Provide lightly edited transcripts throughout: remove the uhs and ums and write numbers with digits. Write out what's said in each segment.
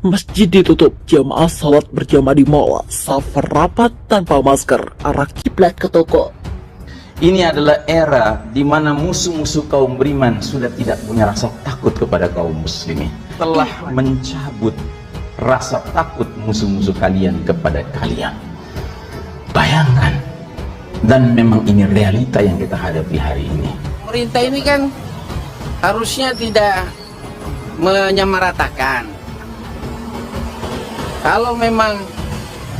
Masjid ditutup, jamaah salat berjamaah di mall, saf rapat tanpa masker, arah kiblat ke toko. Ini adalah era di mana musuh-musuh kaum beriman sudah tidak punya rasa takut kepada kaum muslimin. Telah mencabut rasa takut musuh-musuh kalian kepada kalian. Bayangkan, dan memang ini realita yang kita hadapi hari ini. Pemerintah ini kan harusnya tidak menyamaratakan. Kalau memang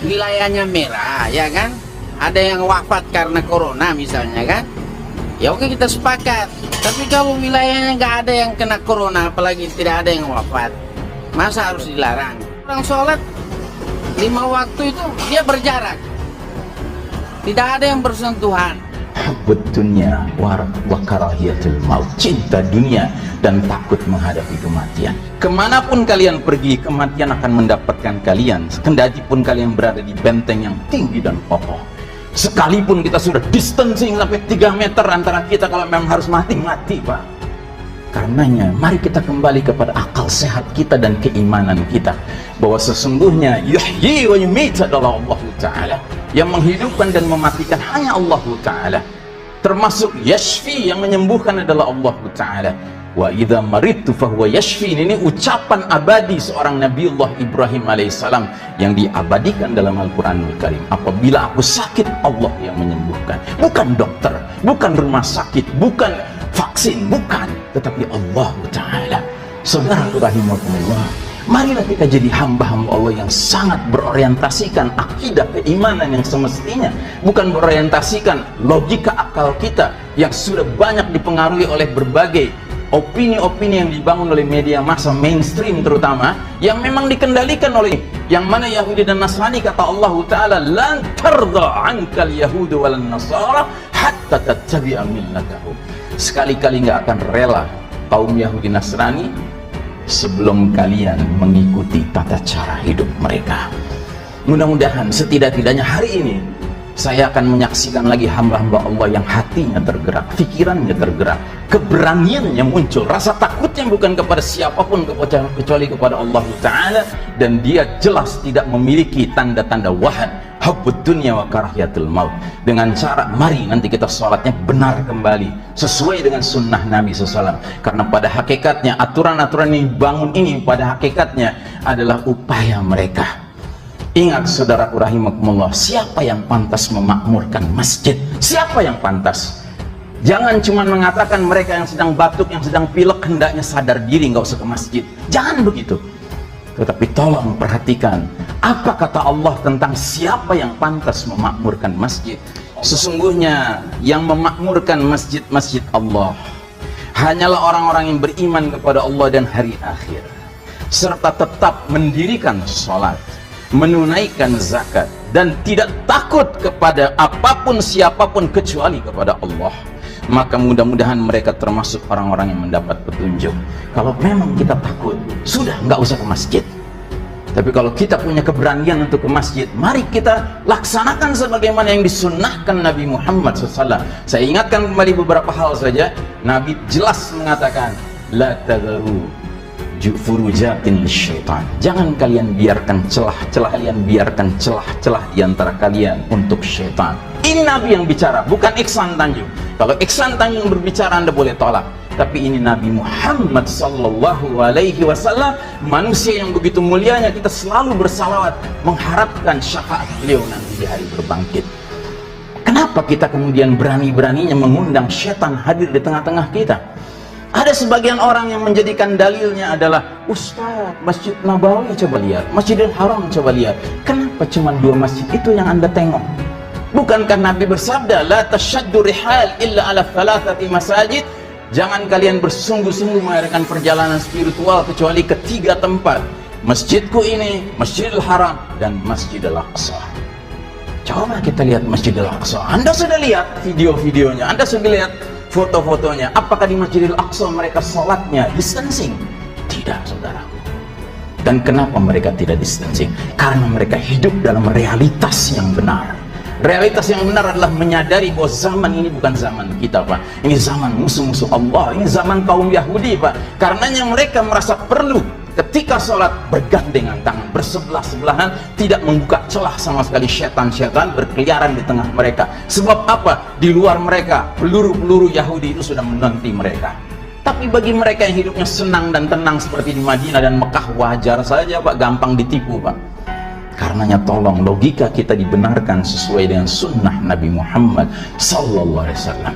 wilayahnya merah, ya kan, ada yang wafat karena corona misalnya kan, ya oke kita sepakat. Tapi kalau wilayahnya nggak ada yang kena corona, apalagi tidak ada yang wafat, masa harus dilarang? Orang sholat 5 waktu itu dia berjarak, tidak ada yang bersentuhan. Hubbud dunya wa karahiyatul maut, cinta dunia dan takut menghadapi kematian. Kemanapun kalian pergi, kematian akan mendapatkan kalian, kendati pun kalian berada di benteng yang tinggi dan kokoh. Sekalipun kita sudah distancing sampai 3 meter antara kita, kalau memang harus mati, Pak. Karenanya mari kita kembali kepada akal sehat kita dan keimanan kita, bahwa sesungguhnya yuhyi wa yumit adalah Allah Ta'ala. Yang menghidupkan dan mematikan hanya Allah Ta'ala. Termasuk yashfi, yang menyembuhkan adalah Allah Ta'ala. Wa idza maridtu fahuwa yashfi. Ini ucapan abadi seorang Nabiullah Ibrahim alaihissalam yang diabadikan dalam Al-Quranul Karim. Apabila aku sakit, Allah yang menyembuhkan. Bukan dokter, bukan rumah sakit, bukan vaksin, bukan, tetapi Allah Ta'ala. Saudara rahimakumullah, marilah kita jadi hamba-hamba Allah yang sangat berorientasikan akidah keimanan yang semestinya, bukan berorientasikan logika akal kita yang sudah banyak dipengaruhi oleh berbagai opini-opini yang dibangun oleh media massa mainstream, terutama yang memang dikendalikan oleh yang mana Yahudi dan Nasrani. Kata Allah Ta'ala, lan tardha ankal yahudu wal nasara hatta tattabi'a millatahum. Sekali-kali nggak akan rela kaum Yahudi Nasrani sebelum kalian mengikuti tata cara hidup mereka. Mudah-mudahan setidak-tidaknya hari ini saya akan menyaksikan lagi hamba-hamba Allah yang hatinya tergerak, pikirannya tergerak, keberaniannya muncul, rasa takutnya bukan kepada siapapun kecuali kepada Allah Ta'ala, dan dia jelas tidak memiliki tanda-tanda wahad, hubbud dunya wa karahiyatul maut. Dengan cara mari nanti kita sholatnya benar kembali sesuai dengan sunnah Nabi SAW, karena pada hakikatnya aturan-aturan yang dibangun ini pada hakikatnya adalah upaya mereka. Ingat saudaraku rahimakumullah, siapa yang pantas memakmurkan masjid? Siapa yang pantas? Jangan cuma mengatakan mereka yang sedang batuk, yang sedang pilek hendaknya sadar diri, nggak usah ke masjid. Jangan begitu. Tetapi tolong perhatikan apa kata Allah tentang siapa yang pantas memakmurkan masjid. Sesungguhnya yang memakmurkan masjid-masjid Allah hanyalah orang-orang yang beriman kepada Allah dan hari akhir, serta tetap mendirikan sholat, menunaikan zakat, dan tidak takut kepada apapun siapapun kecuali kepada Allah. Maka mudah-mudahan mereka termasuk orang-orang yang mendapat petunjuk. Kalau memang kita takut, sudah nggak usah ke masjid. Tapi kalau kita punya keberanian untuk ke masjid, mari kita laksanakan sebagaimana yang disunnahkan Nabi Muhammad SAW. Saya ingatkan kembali beberapa hal saja. Nabi jelas mengatakan, la tadharu furujatin syaitan. Jangan kalian biarkan celah-celah, kalian biarkan celah-celah di antara kalian untuk syaitan. Ini Nabi yang bicara, bukan Iksan Tanjung. Kalau Iksan Tanjung berbicara, Anda boleh tolak. Tapi ini Nabi Muhammad sallallahu alaihi wasallam, manusia yang begitu mulianya. Kita selalu bersalawat mengharapkan syafaat beliau nanti di hari berbangkit. Kenapa kita kemudian berani-beraninya mengundang syaitan hadir di tengah-tengah kita? Ada sebagian orang yang menjadikan dalilnya adalah, Ustaz, Masjid Nabawi coba lihat, Masjidil Haram coba lihat. Kenapa cuma 2 masjid itu yang Anda tengok? Bukankah Nabi bersabda, la tashaddu rihal illa ala thalathati masajid? Jangan kalian bersungguh-sungguh mengadakan perjalanan spiritual kecuali ke 3 tempat. Masjidku ini, Masjidil Haram, dan Masjidil Aqsa. Coba kita lihat Masjidil Aqsa. Anda sudah lihat video-videonya, Anda sudah lihat foto-fotonya. Apakah di Masjidil Aqsa mereka sholatnya distancing? Tidak, saudaraku. Dan kenapa mereka tidak distancing? Karena mereka hidup dalam realitas yang benar. Realitas yang benar adalah menyadari bahwa zaman ini bukan zaman kita, Pak. Ini zaman musuh-musuh Allah. Ini zaman kaum Yahudi, Pak. Karenanya mereka merasa perlu ketika sholat bergandengan tangan, bersebelah-sebelahan, tidak membuka celah sama sekali. Setan-setan berkeliaran di tengah mereka. Sebab apa? Di luar mereka, peluru-peluru Yahudi itu sudah menanti mereka. Tapi bagi mereka yang hidupnya senang dan tenang seperti di Madinah dan Mekah, wajar saja, Pak, gampang ditipu, Pak. Karenanya tolong logika kita dibenarkan sesuai dengan sunnah Nabi Muhammad sallallahu alaihi wasallam.